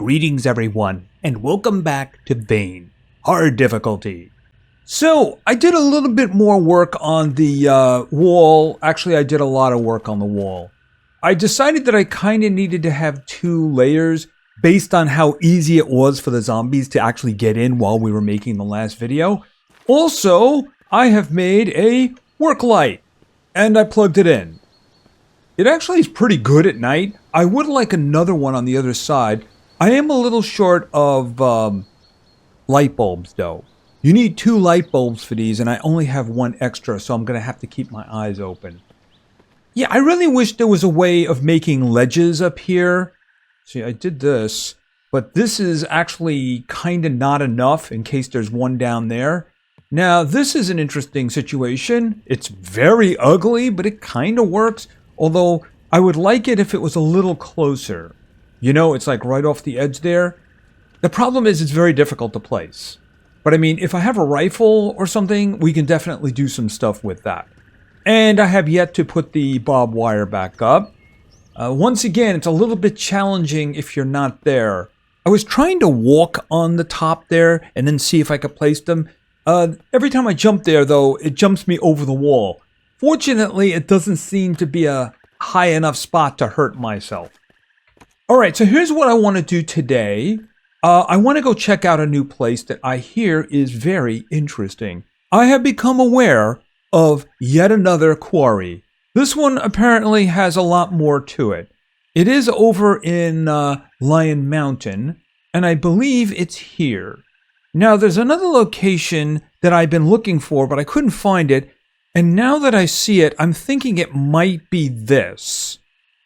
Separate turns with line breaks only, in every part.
Greetings everyone, and welcome back to Vane, hard difficulty. So, I did a little bit more work on the wall. Actually, I did a lot of work on the wall. I decided that I kind of needed to have 2 layers based on how easy it was for the zombies to actually get in while we were making the last video. Also, I have made a work light, and I plugged it in. It actually is pretty good at night. I would like another one on the other side. I am a little short of light bulbs though. You need 2 light bulbs for these and I only have 1 extra, so I'm going to have to keep my eyes open. Yeah, I really wish there was a way of making ledges up here. See, I did this, but this is actually kind of not enough in case there's one down there. Now, this is an interesting situation. It's very ugly, but it kind of works, although I would like it if it was a little closer. You know, it's like right off the edge there. The problem is it's very difficult to place. But I mean, if I have a rifle or something, we can definitely do some stuff with that. And I have yet to put the barbed wire back up. Once again, it's a little bit challenging if you're not there. I was trying to walk on the top there and then see if I could place them. Every time I jump there, though, it jumps me over the wall. Fortunately, it doesn't seem to be a high enough spot to hurt myself. Alright, so here's what I want to do today. I want to go check out a new place that I hear is very interesting. I have become aware of yet another quarry. This one apparently has a lot more to it. It is over in Lion Mountain, and I believe it's here. Now, there's another location that I've been looking for, but I couldn't find it. And now that I see it, I'm thinking it might be this.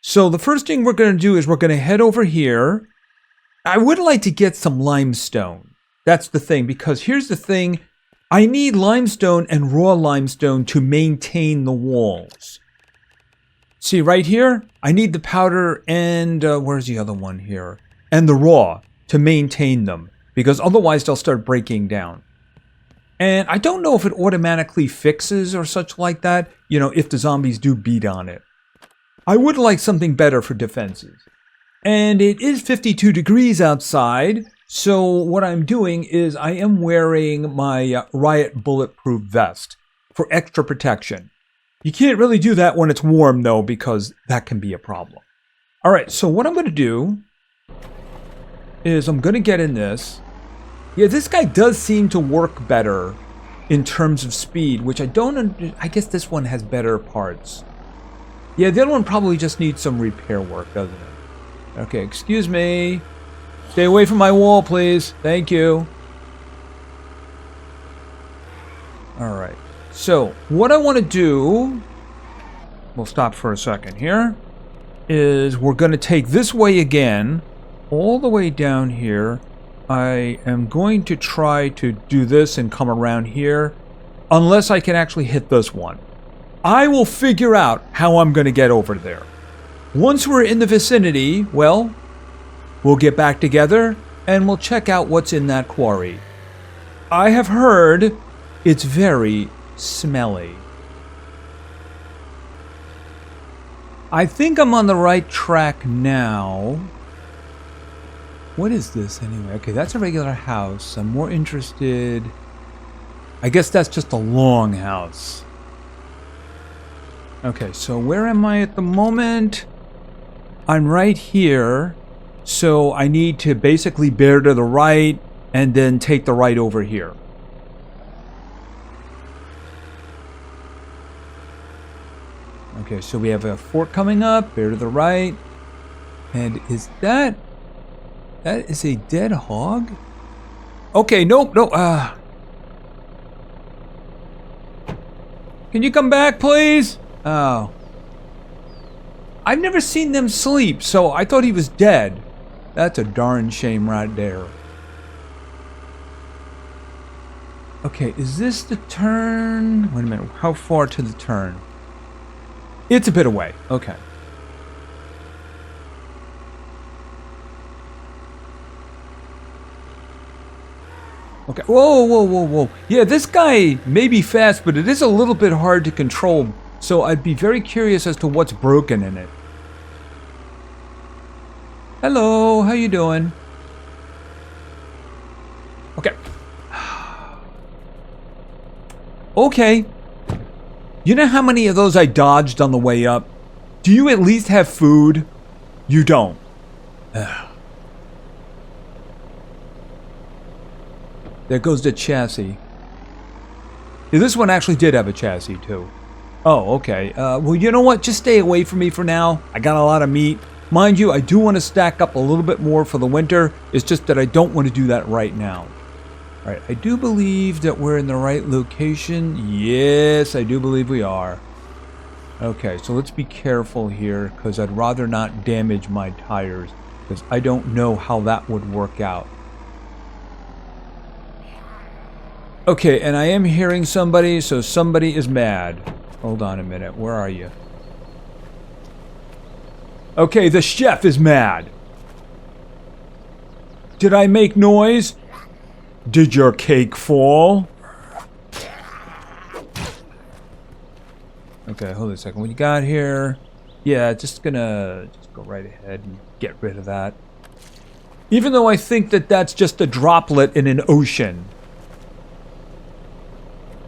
So the first thing we're going to do is we're going to head over here. I would like to get some limestone. That's the thing, because here's the thing. I need limestone and raw limestone to maintain the walls. See right here? I need the powder and, where's the other one here? And the raw to maintain them, because otherwise they'll start breaking down. And I don't know if it automatically fixes or such like that, you know, if the zombies do beat on it. I would like something better for defenses. And it is 52 degrees outside, so what I'm doing is I am wearing my Riot Bulletproof Vest for extra protection. You can't really do that when it's warm, though, because that can be a problem. Alright, so what I'm going to do is I'm going to get in this. Yeah, this guy does seem to work better in terms of speed, which I guess this one has better parts. Yeah, the other one probably just needs some repair work, doesn't it? Okay, excuse me. Stay away from my wall, please. Thank you. Alright. So, what I want to do... We'll stop for a second here. Is we're going to take this way again. All the way down here. I am going to try to do this and come around here. Unless I can actually hit this one. I will figure out how I'm going to get over there. Once we're in the vicinity, well, we'll get back together and we'll check out what's in that quarry. I have heard it's very smelly. I think I'm on the right track now. What is this anyway? Okay, that's a regular house. I'm more interested... I guess that's just a long house. Okay, so where am I at the moment? I'm right here, so I need to basically bear to the right and then take the right over here. Okay, so we have a fort coming up, bear to the right. And is that is a dead hog? Okay, nope, Can you come back, please? Oh. I've never seen them sleep, so I thought he was dead. That's a darn shame right there. Okay, is this the turn? Wait a minute, how far to the turn? It's a bit away, okay. Okay, whoa. Yeah, this guy may be fast, but it is a little bit hard to control. So I'd be very curious as to what's broken in it. Hello, how you doing? Okay. Okay. You know how many of those I dodged on the way up? Do you at least have food? You don't. Ugh. There goes the chassis. Yeah, this one actually did have a chassis too. Oh, okay. Well, you know what? Just stay away from me for now. I got a lot of meat. Mind you, I do want to stack up a little bit more for the winter. It's just that I don't want to do that right now. All right, I do believe that we're in the right location. Yes, I do believe we are. Okay, so let's be careful here because I'd rather not damage my tires because I don't know how that would work out. Okay, and I am hearing somebody, so somebody is mad. Hold on a minute, where are you? Okay, the chef is mad. Did I make noise? Did your cake fall? Okay, hold on a second. What you got here? Yeah, just gonna go right ahead and get rid of that. Even though I think that that's just a droplet in an ocean.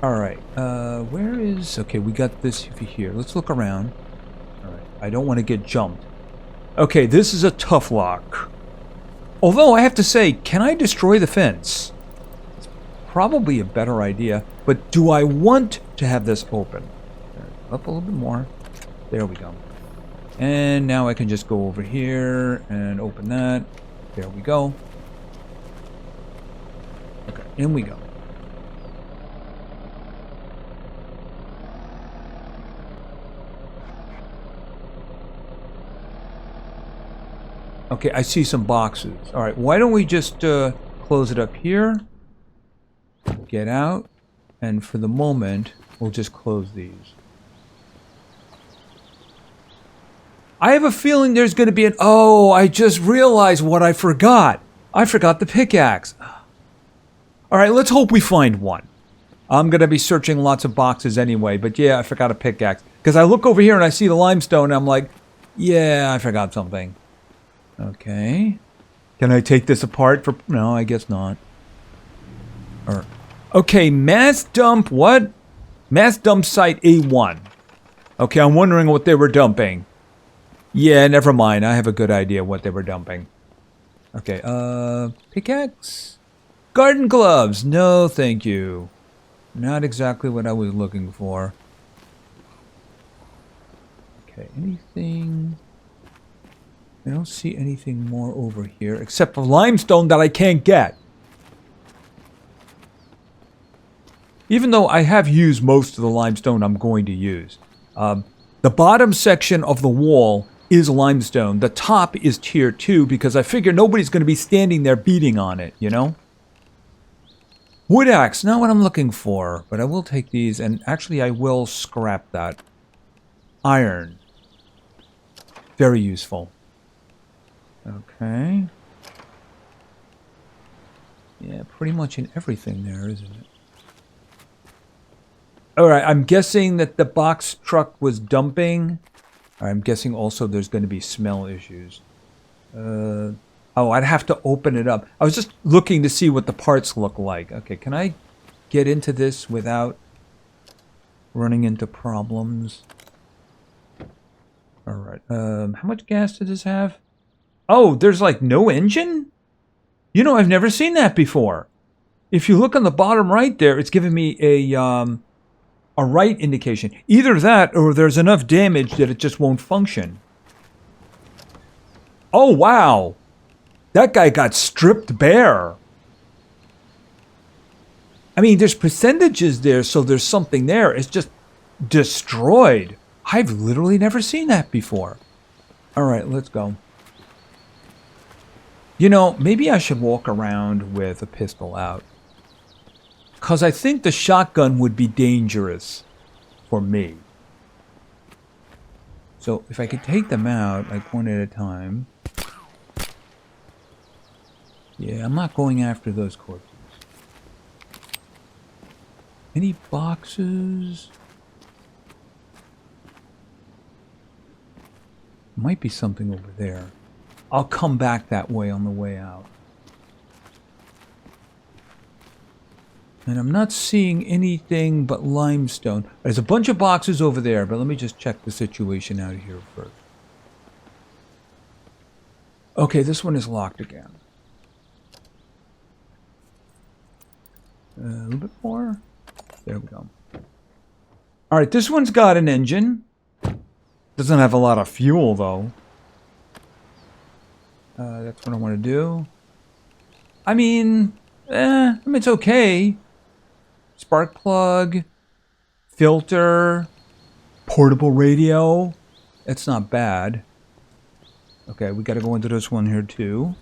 Alright, where is... Okay, we got this here. Let's look around. Alright, I don't want to get jumped. Okay, this is a tough lock. Although, I have to say, can I destroy the fence? It's probably a better idea. But do I want to have this open? Up a little bit more. There we go. And now I can just go over here and open that. There we go. Okay, in we go. Okay, I see some boxes. All right, why don't we just close it up here, get out, and for the moment, we'll just close these. I have a feeling there's going to be an... Oh, I just realized what I forgot. I forgot the pickaxe. All right, let's hope we find one. I'm going to be searching lots of boxes anyway, but yeah, I forgot a pickaxe. Because I look over here and I see the limestone, and I'm like, yeah, I forgot something. Okay. Can I take this apart for... No, I guess not. Okay, mass dump what? Mass dump site A1. Okay, I'm wondering what they were dumping. Yeah, never mind. I have a good idea what they were dumping. Okay, pickaxe? Garden gloves. No, thank you. Not exactly what I was looking for. Okay, anything... I don't see anything more over here except for limestone that I can't get. Even though I have used most of the limestone I'm going to use. The bottom section of the wall is limestone. The top is tier 2 because I figure nobody's going to be standing there beating on it, you know? Wood axe, not what I'm looking for, but I will take these and actually I will scrap that. Iron. Very useful. Okay. Yeah, pretty much in everything there, isn't it? Alright, I'm guessing that the box truck was dumping. I'm guessing also there's going to be smell issues. Oh, I'd have to open it up. I was just looking to see what the parts look like. Okay, can I get into this without running into problems? Alright, how much gas does this have? Oh, there's like no engine? You know, I've never seen that before. If you look on the bottom right there, it's giving me a right indication. Either that or there's enough damage that it just won't function. Oh, wow. That guy got stripped bare. I mean, there's percentages there, so there's something there. It's just destroyed. I've literally never seen that before. All right, let's go. You know, maybe I should walk around with a pistol out. Because I think the shotgun would be dangerous for me. So if I could take them out, like one at a time. Yeah, I'm not going after those corpses. Any boxes? Might be something over there. I'll come back that way on the way out. And I'm not seeing anything but limestone. There's a bunch of boxes over there, but let me just check the situation out here first. Okay, this one is locked again. A little bit more. There we go. All right, this one's got an engine. Doesn't have a lot of fuel, though. That's what I want to do. I mean, it's okay. Spark plug, filter, portable radio. That's not bad. Okay, we got to go into this one here, too.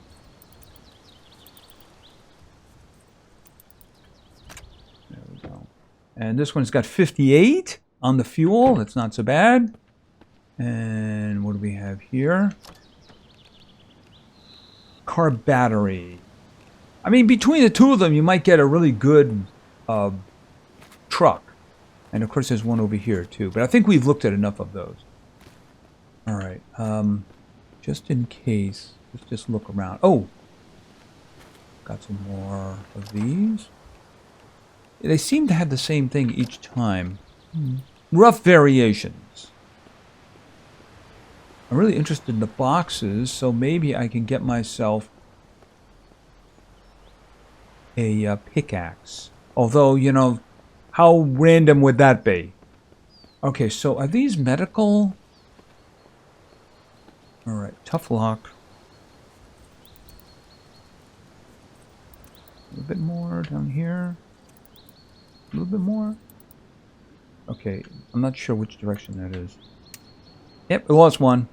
There we go. And this one's got 58 on the fuel. That's not so bad. And what do we have here? Car battery. I mean, between the two of them, you might get a really good truck. And of course, there's one over here, too. But I think we've looked at enough of those. All right. Just in case, let's just look around. Oh! Got some more of these. They seem to have the same thing each time. Rough variations. I'm really interested in the boxes, so maybe I can get myself a pickaxe. Although, you know, how random would that be? Okay, so are these medical? Alright, tough lock. A little bit more down here. A little bit more. Okay, I'm not sure which direction that is. Yep, we lost one.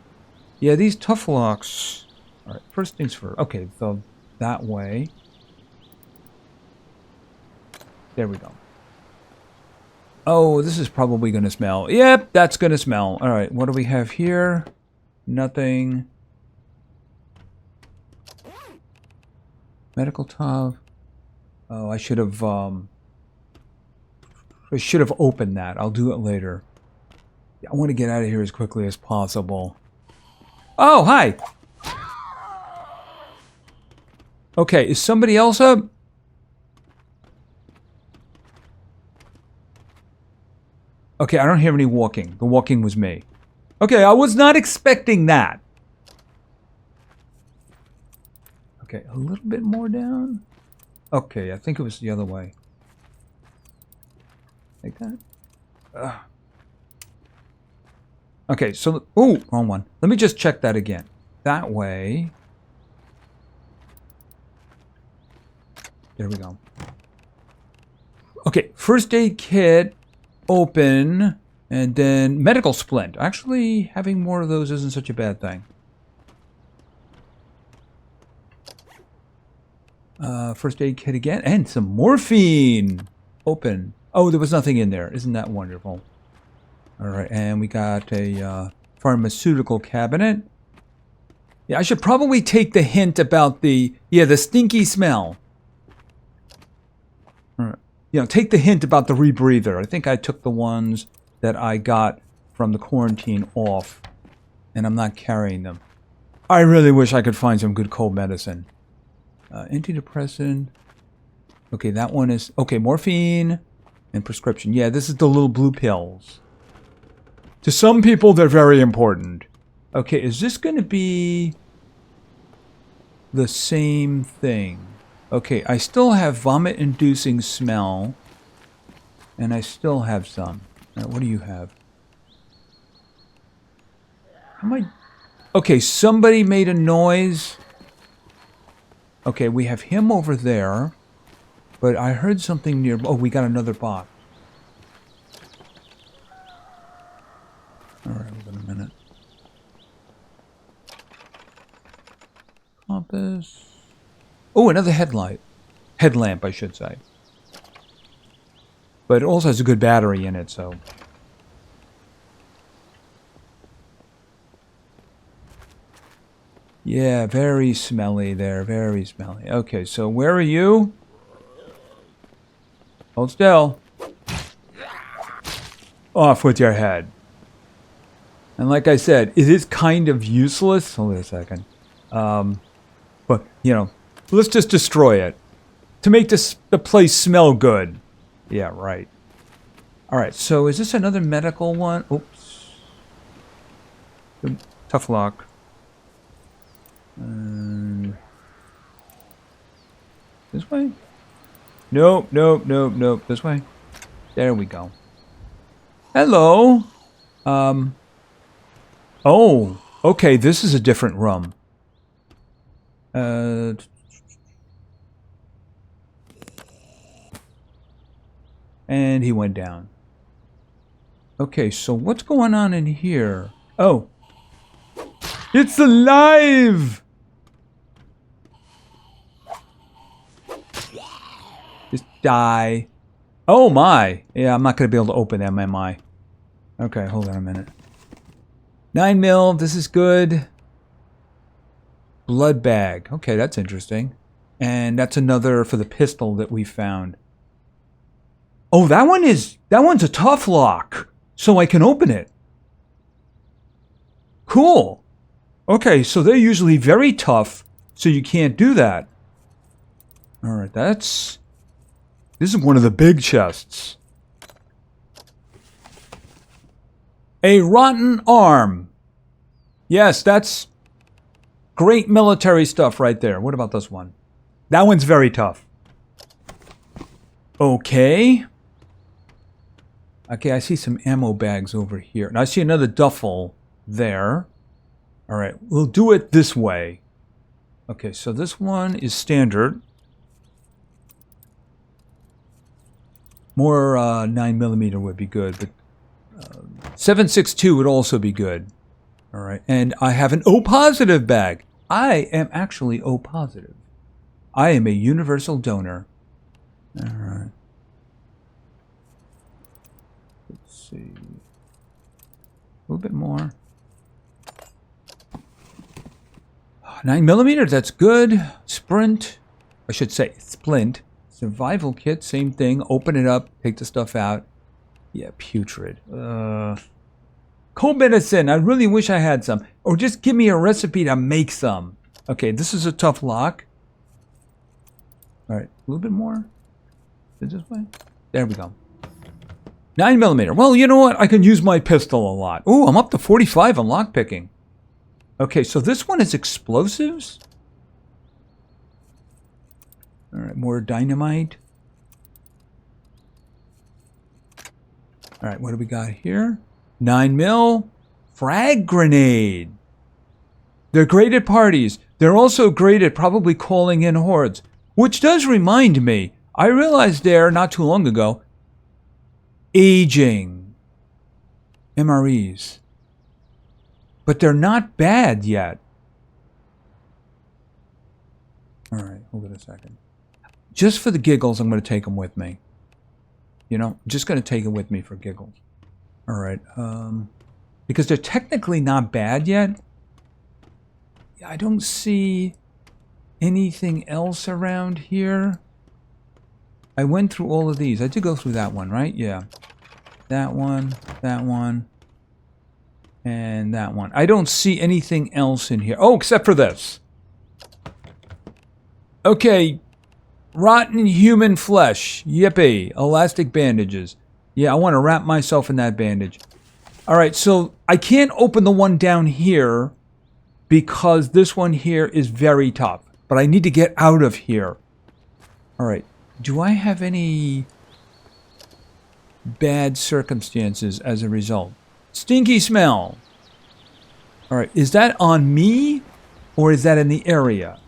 Yeah, these tough locks. Alright, first things first. Okay, so that way. There we go. Oh, this is probably going to smell. Yep, that's going to smell. Alright, what do we have here? Nothing. Medical tub. Oh, I should have opened that. I'll do it later. I want to get out of here as quickly as possible. Oh, hi! Okay, is somebody else up? Okay, I don't hear any walking. The walking was me. Okay, I was not expecting that. Okay, a little bit more down. Okay, I think it was the other way. Like that. Okay, so... Ooh, wrong one. Let me just check that again. That way. There we go. Okay, first aid kit. Open. And then medical splint. Actually, having more of those isn't such a bad thing. First aid kit again. And some morphine. Open. Oh, there was nothing in there. Isn't that wonderful? Alright, and we got a pharmaceutical cabinet. Yeah, I should probably take the hint about the stinky smell. Alright. You know, take the hint about the rebreather. I think I took the ones that I got from the quarantine off, and I'm not carrying them. I really wish I could find some good cold medicine. Antidepressant. Okay, that one is... Okay, morphine and prescription. Yeah, this is the little blue pills. To some people, they're very important. Okay, is this going to be the same thing? Okay, I still have vomit-inducing smell, and I still have some. All right, what do you have? Am I... Okay, somebody made a noise. Okay, we have him over there, but I heard something near... Oh, we got another box. All right, hold on a minute. Compass. Oh, another headlight. Headlamp, I should say. But it also has a good battery in it, so... Yeah, very smelly there, very smelly. Okay, so where are you? Hold still. Off with your head. And like I said, it is kind of useless. Hold on a second. But, you know, let's just destroy it. To make the place smell good. Yeah, right. All right, so is this another medical one? Oops. Tough lock. This way? Nope, nope, nope, nope. This way. There we go. Hello. Oh, okay, this is a different room. And he went down. Okay, so what's going on in here? Oh. It's alive! Just die. Oh my. Yeah, I'm not going to be able to open them, am I? Okay, hold on a minute. 9 mil, this is good. Blood bag. Okay, that's interesting. And that's another for the pistol that we found. Oh, that one's a tough lock. So I can open it. Cool. Okay, so they're usually very tough, so you can't do that. Alright, this is one of the big chests. A rotten arm. Yes, that's great military stuff right there. What about this one? That one's very tough. Okay. Okay, I see some ammo bags over here. And I see another duffel there. Alright, we'll do it this way. Okay, so this one is standard. More 9mm would be good, but 7.62 would also be good. Alright, and I have an O-positive bag. I am actually O-positive. I am a universal donor. Alright. Let's see. A little bit more. 9mm, that's good. Sprint. I should say splint. Survival kit, same thing. Open it up, take the stuff out. Yeah, putrid. Cold medicine, I really wish I had some. Or just give me a recipe to make some. Okay, this is a tough lock. Alright, a little bit more. This way. There we go. 9mm. Well, you know what? I can use my pistol a lot. Ooh, I'm up to 45 on lockpicking. Okay, so this one is explosives? Alright, more dynamite. Alright, what do we got here? 9mm. Frag grenade. They're great at parties. They're also great at probably calling in hordes. Which does remind me, I realized there not too long ago, aging MREs. But they're not bad yet. Alright, hold it a second. Just for the giggles, I'm going to take them with me. You know, I'm just going to take it with me for giggles. Alright, because they're technically not bad yet. I don't see anything else around here. I went through all of these. I did go through that one, right? Yeah. That one, and that one. I don't see anything else in here. Oh, except for this. Okay. Rotten human flesh. Yippee. Elastic bandages. Yeah, I want to wrap myself in that bandage. Alright, so I can't open the one down here because this one here is very tough. But I need to get out of here. Alright. Do I have any bad circumstances as a result? Stinky smell. Alright, is that on me? Or is that in the area?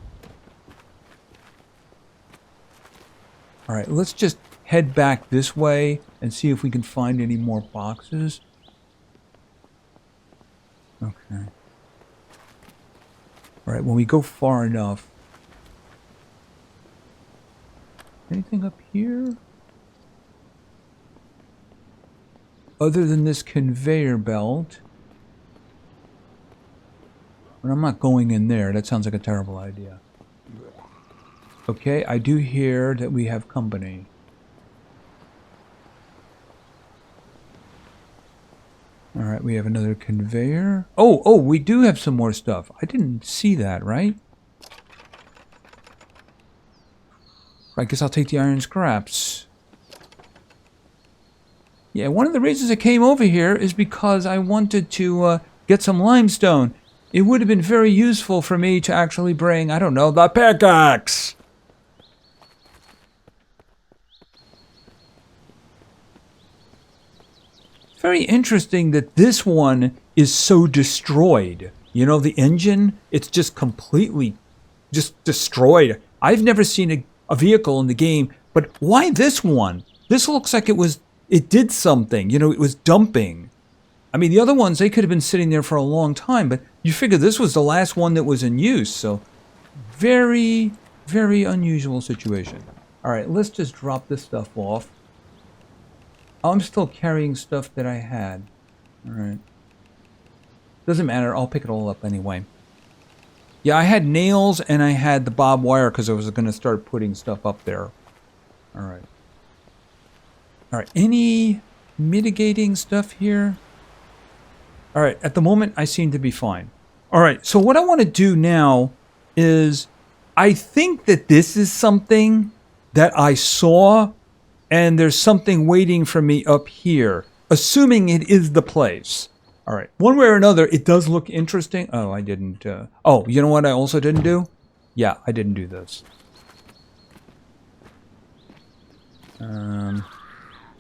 Alright, let's just head back this way and see if we can find any more boxes. Okay. Alright, when we go far enough. Anything up here? Other than this conveyor belt. But I'm not going in there. That sounds like a terrible idea. Okay, I do hear that we have company. Alright, we have another conveyor. Oh, we do have some more stuff. I didn't see that, right? I guess I'll take the iron scraps. Yeah, one of the reasons I came over here is because I wanted to get some limestone. It would have been very useful for me to actually bring, I don't know, the pickaxe. Very interesting that this one is so destroyed. You know, the engine, it's just completely just destroyed. I've never seen a vehicle in the game, but why this one? This looks like it did something. You know, it was dumping. I mean, the other ones, they could have been sitting there for a long time, but you figure this was the last one that was in use, so very, very unusual situation. All right, let's just drop this stuff off. I'm still carrying stuff that I had. All right. Doesn't matter, I'll pick it all up anyway. Yeah, I had nails and I had the barbed wire because I was going to start putting stuff up there. All right. All right, any mitigating stuff here? All right, at the moment, I seem to be fine. All right, so what I want to do now is, I think that this is something that I saw, and there's something waiting for me up here, assuming it is the place. All right, one way or another, it does look interesting. Oh, I didn't, oh, you know what I also didn't do? Yeah, I didn't do this. I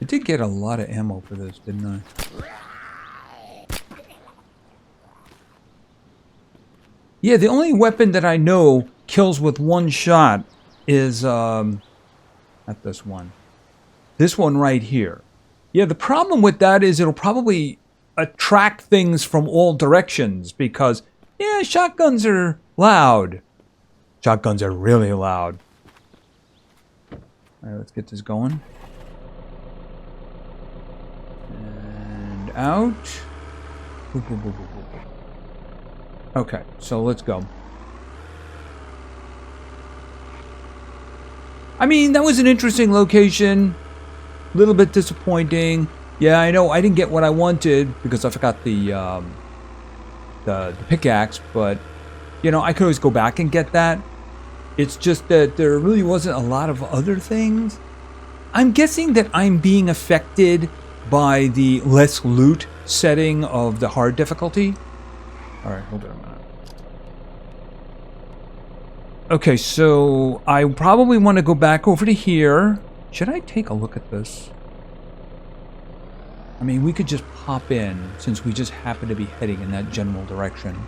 did get a lot of ammo for this, didn't I? Yeah, the only weapon that I know kills with one shot is, not this one. This one right here. Yeah, the problem with that is it'll probably attract things from all directions because, yeah, shotguns are loud. Shotguns are really loud. All right, let's get this going. And out. Boop, boop, boop, boop, boop. Okay, so let's go. I mean, that was an interesting location. A little bit disappointing. Yeah, I know I didn't get what I wanted because I forgot the pickaxe, but you know, I could always go back and get that. It's just that there really wasn't a lot of other things. I'm guessing that I'm being affected by the less loot setting of the hard difficulty. Alright, hold on a minute. Okay, so I probably want to go back over to here. Should I take a look at this? I mean, we could just pop in, since we just happen to be heading in that general direction,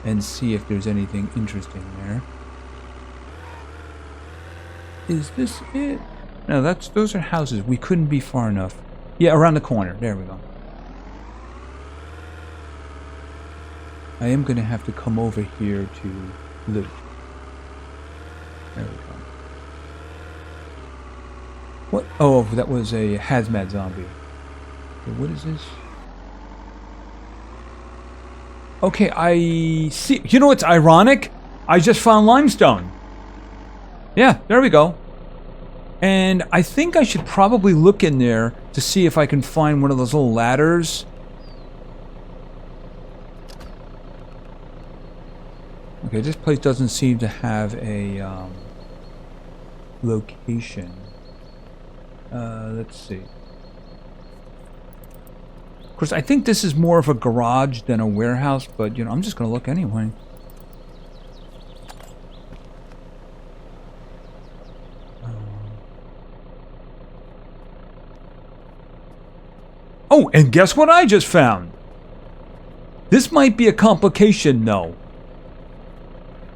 and see if there's anything interesting there. Is this it? No, those are houses. We couldn't be far enough. Yeah, around the corner. There we go. I am going to have to come over here to loot. There we go. What? Oh, that was a hazmat zombie. Okay, what is this? Okay, I see. You know what's ironic? I just found limestone. Yeah, there we go. And I think I should probably look in there to see if I can find one of those little ladders. Okay, this place doesn't seem to have a location. Let's see. Of course, I think this is more of a garage than a warehouse, but, you know, I'm just going to look anyway. Oh, and guess what I just found? This might be a complication, though,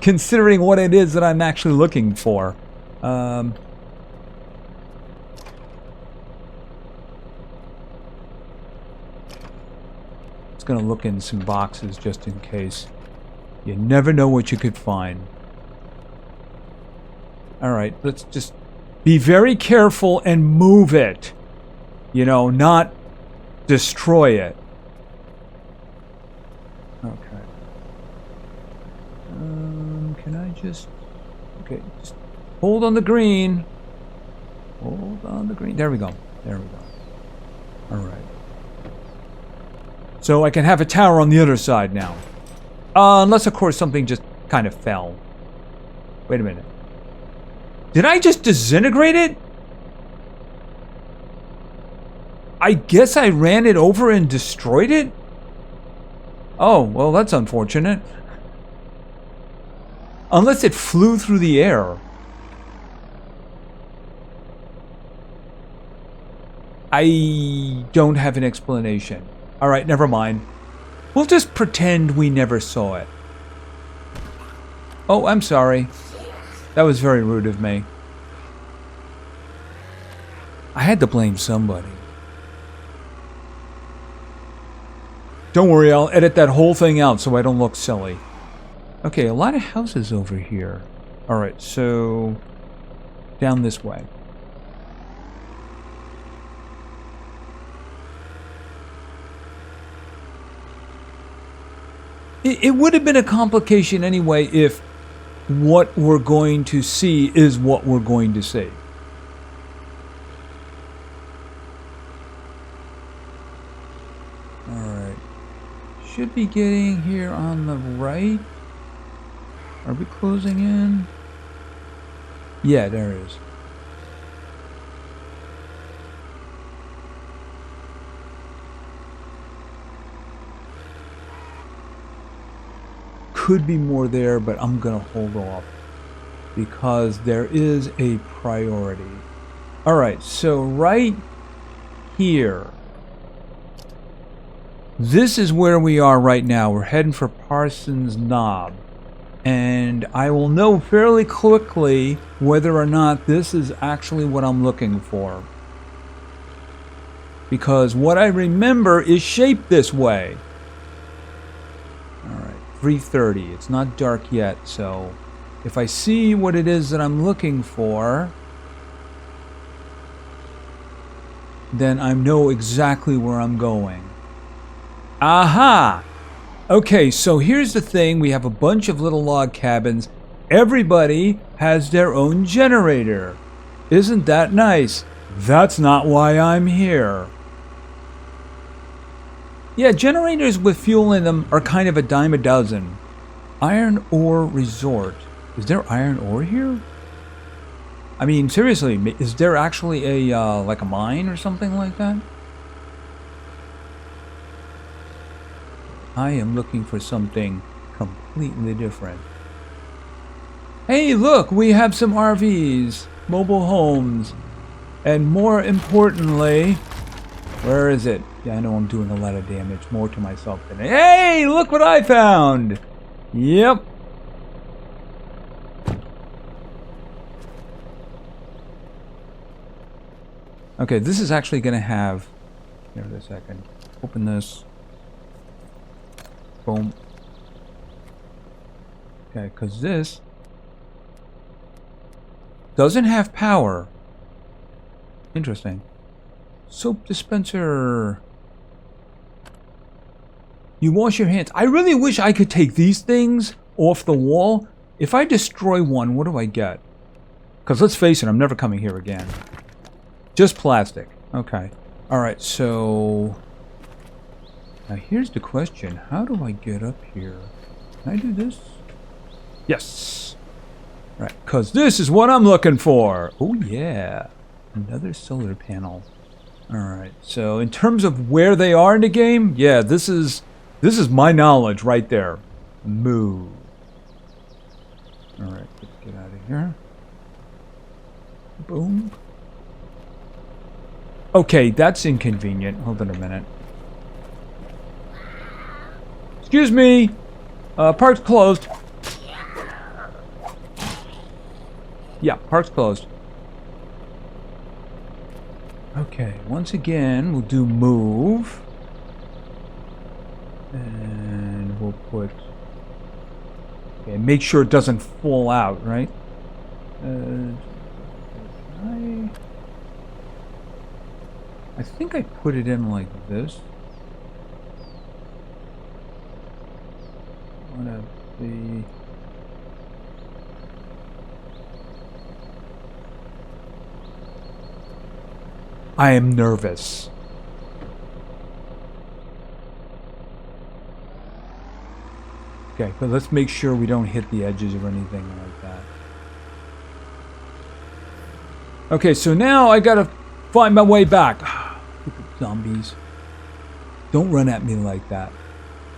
considering what it is that I'm actually looking for. It's gonna look in some boxes just in case. You never know what you could find. Alright, let's just be very careful and move it. You know, not destroy it. Okay. Can I just... Okay, just hold on the green. Hold on the green. There we go. There we go. Alright. So I can have a tower on the other side now. Unless, of course, something just kind of fell. Wait a minute. Did I just disintegrate it? I guess I ran it over and destroyed it? Oh, well, that's unfortunate. Unless it flew through the air. I don't have an explanation. Alright, never mind. We'll just pretend we never saw it. Oh, I'm sorry. That was very rude of me. I had to blame somebody. Don't worry, I'll edit that whole thing out so I don't look silly. Okay, a lot of houses over here. Alright, so... down this way. It would have been a complication anyway if what we're going to see is what we're going to see. Alright. Should be getting here on the right. Are we closing in? Yeah, there is. Could be more there, but I'm gonna hold off because there is a priority. Alright, so right here. This is where we are right now. We're heading for Parsons Knob. And I will know fairly quickly whether or not this is actually what I'm looking for. Because what I remember is shaped this way. Alright, 3:30. It's not dark yet, so if I see what it is that I'm looking for, then I know exactly where I'm going. Aha! Okay, so here's the thing. We have a bunch of little log cabins. Everybody has their own generator. Isn't that nice? That's not why I'm here. Yeah, generators with fuel in them are kind of a dime a dozen. Iron Ore Resort. Is there iron ore here? I mean, seriously, is there actually a, like a mine or something like that? I am looking for something completely different. Hey, look, we have some RVs, mobile homes, and more importantly, where is it? Yeah, I know I'm doing a lot of damage, more to myself than... Hey, look what I found! Yep. Okay, this is actually going to have... Here in a second. Open this. Boom. Okay, because this doesn't have power. Interesting. Soap dispenser. You wash your hands. I really wish I could take these things off the wall. If I destroy one, what do I get? Because let's face it, I'm never coming here again. Just plastic. Okay. Alright, so... Now here's the question. How do I get up here? Can I do this? Yes! Right, because this is what I'm looking for! Oh yeah! Another solar panel. Alright, so in terms of where they are in the game, yeah, this is my knowledge right there. Move. Alright, let's get out of here. Boom. Okay, that's inconvenient. Hold on a minute. Excuse me! Park's closed. Yeah, park's closed. Okay, once again, we'll do move. And we'll put... Okay, make sure it doesn't fall out, right? I think I put it in like this. One of the... I am nervous. Okay, but let's make sure we don't hit the edges or anything like that. Okay, so now I gotta find my way back. Zombies. Don't run at me like that.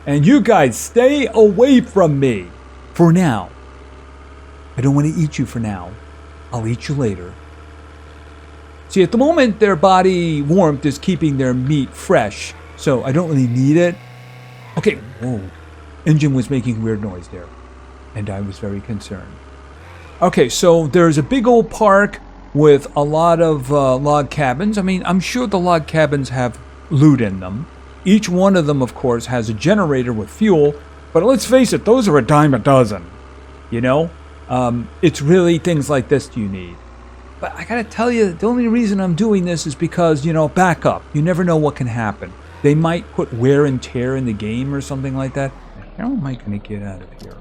And you guys, stay away from me. For now. I don't want to eat you for now. I'll eat you later. See, at the moment, their body warmth is keeping their meat fresh. So I don't really need it. Okay, whoa. Engine was making weird noise there. And I was very concerned. Okay, so there's a big old park with a lot of log cabins. I mean, I'm sure the log cabins have loot in them. Each one of them, of course, has a generator with fuel. But let's face it, those are a dime a dozen. You know? It's really things like this you need. But I gotta tell you, the only reason I'm doing this is because, you know, backup. You never know what can happen. They might put wear and tear in the game or something like that. How am I gonna get out of here?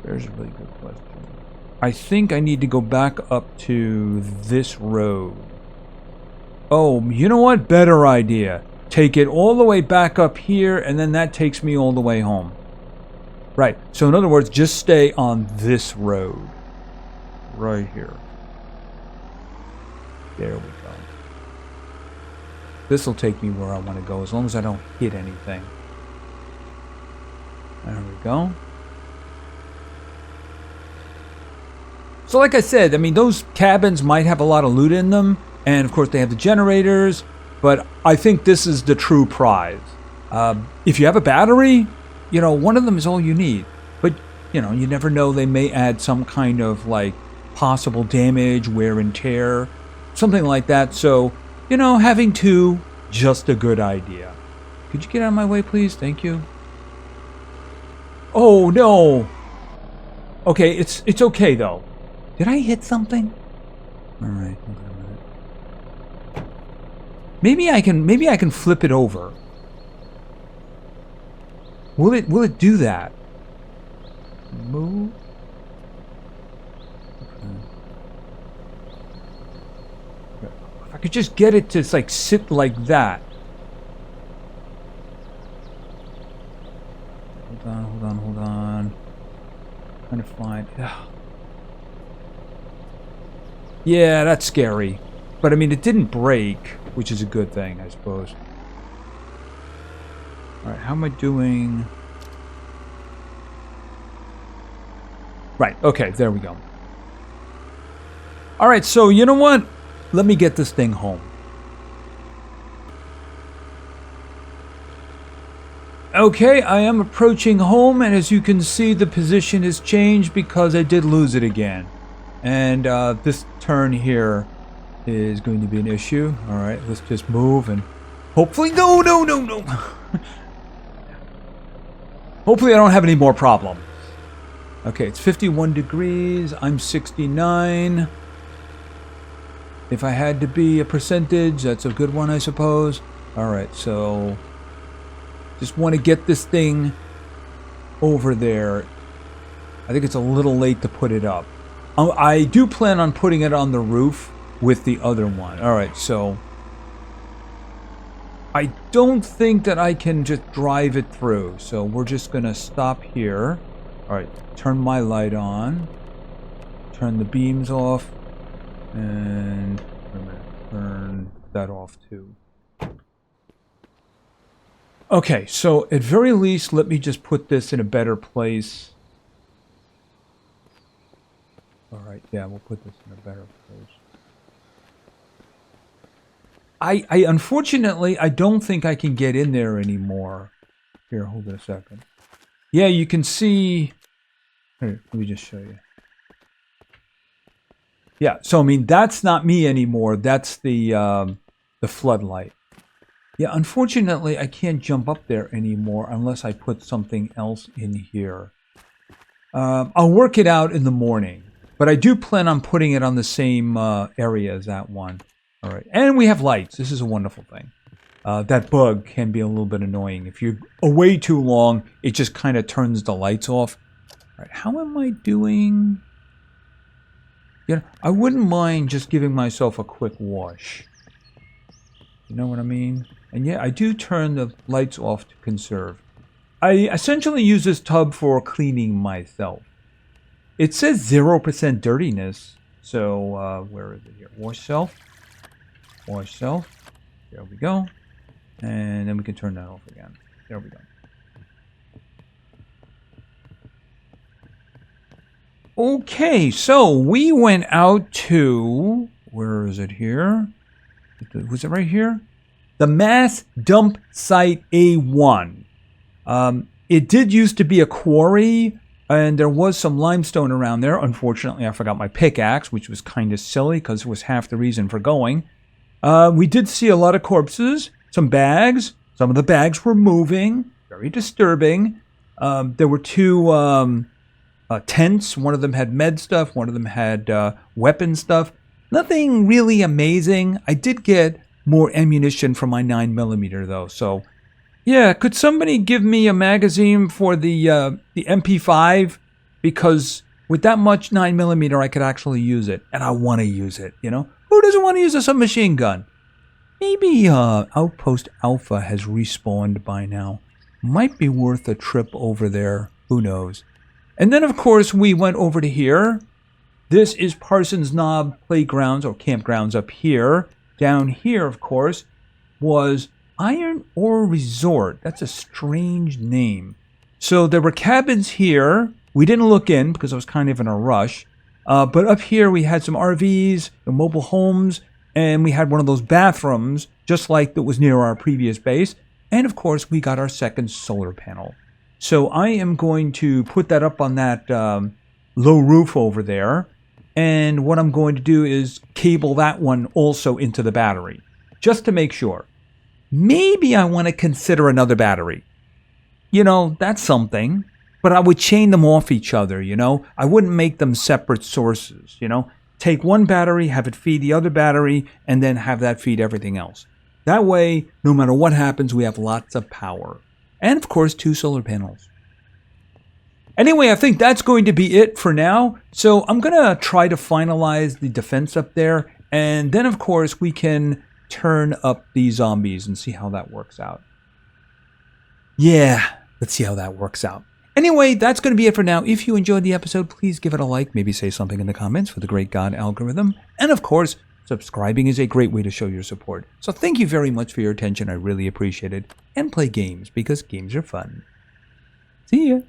There's a really good question. I think I need to go back up to this road. Oh, you know what? Better idea. Take it all the way back up here, and then that takes me all the way home. Right. So in other words, just stay on this road. Right here. There we go. This will take me where I want to go, as long as I don't hit anything. There we go. So like I said, I mean, those cabins might have a lot of loot in them. And of course they have the generators. But I think this is the true prize. If you have a battery, you know, one of them is all you need. But, you know, you never know. They may add some kind of, like, possible damage, wear and tear. Something like that. So, you know, having two, just a good idea. Could you get out of my way, please? Thank you. Oh, no. Okay, it's okay, though. Did I hit something? All right. Maybe I can flip it over. Will it do that? Move. Okay. If I could just get it to like sit like that. Hold on. Trying to find. Yeah, that's scary. But I mean, it didn't break, which is a good thing, I suppose. Alright, how am I doing? Right, okay, there we go. Alright, so you know what? Let me get this thing home. Okay, I am approaching home, and as you can see, the position has changed because I did lose it again. And this turn here is going to be an issue. Alright, let's just move and hopefully... No! Hopefully I don't have any more problems. Okay, it's 51 degrees. I'm 69. If I had to be a percentage, that's a good one, I suppose. Alright, so... just want to get this thing over there. I think it's a little late to put it up. I do plan on putting it on the roof with the other one. Alright, so... I don't think that I can just drive it through. So we're just going to stop here. Alright, turn my light on. Turn the beams off. And I'm going to turn that off too. Okay, so at very least, let me just put this in a better place. Alright, yeah, we'll put this in a better place. I unfortunately, I don't think I can get in there anymore. Here, hold it a second. Yeah, you can see... Here, let me just show you. Yeah, so I mean, that's not me anymore. That's the floodlight. Yeah, unfortunately, I can't jump up there anymore unless I put something else in here. I'll work it out in the morning. But I do plan on putting it on the same area as that one. All right, and we have lights. This is a wonderful thing. That bug can be a little bit annoying. If you're away too long, it just kind of turns the lights off. All right, how am I doing? You know, I wouldn't mind just giving myself a quick wash. You know what I mean? And yeah, I do turn the lights off to conserve. I essentially use this tub for cleaning myself. It says 0% dirtiness. So, where is it here? Wash self. or so. There we go. And then we can turn that off again. There we go. Okay, so we went out to... Where is it here? Was it right here? The mass dump site A1. It did used to be a quarry, and there was some limestone around there. Unfortunately, I forgot my pickaxe, which was kind of silly because it was half the reason for going. We did see a lot of corpses, some bags. Some of the bags were moving, very disturbing. There were two tents. One of them had med stuff. One of them had weapon stuff. Nothing really amazing. I did get more ammunition from my 9mm though. So, yeah, could somebody give me a magazine for the MP5? Because with that much 9mm, I could actually use it, and I want to use it. You know, who doesn't want to use a submachine gun? Maybe Outpost Alpha has respawned by now. Might be worth a trip over there. Who knows? And then, of course, we went over to here. This is Parsons Knob Playgrounds or Campgrounds up here. Down here, of course, was Iron Ore Resort. That's a strange name. So there were cabins here. We didn't look in because I was kind of in a rush. But up here we had some RVs, and mobile homes, and we had one of those bathrooms, just like that was near our previous base. And of course, we got our second solar panel. So I am going to put that up on that low roof over there. And what I'm going to do is cable that one also into the battery, just to make sure. Maybe I want to consider another battery. You know, that's something. But I would chain them off each other, you know. I wouldn't make them separate sources, you know. Take one battery, have it feed the other battery, and then have that feed everything else. That way, no matter what happens, we have lots of power. And, of course, 2 solar panels. Anyway, I think that's going to be it for now. So I'm going to try to finalize the defense up there. And then, of course, we can turn up the zombies and see how that works out. Yeah, let's see how that works out. Anyway, that's going to be it for now. If you enjoyed the episode, please give it a like. Maybe say something in the comments for the great God algorithm. And, of course, subscribing is a great way to show your support. So thank you very much for your attention. I really appreciate it. And play games because games are fun. See ya.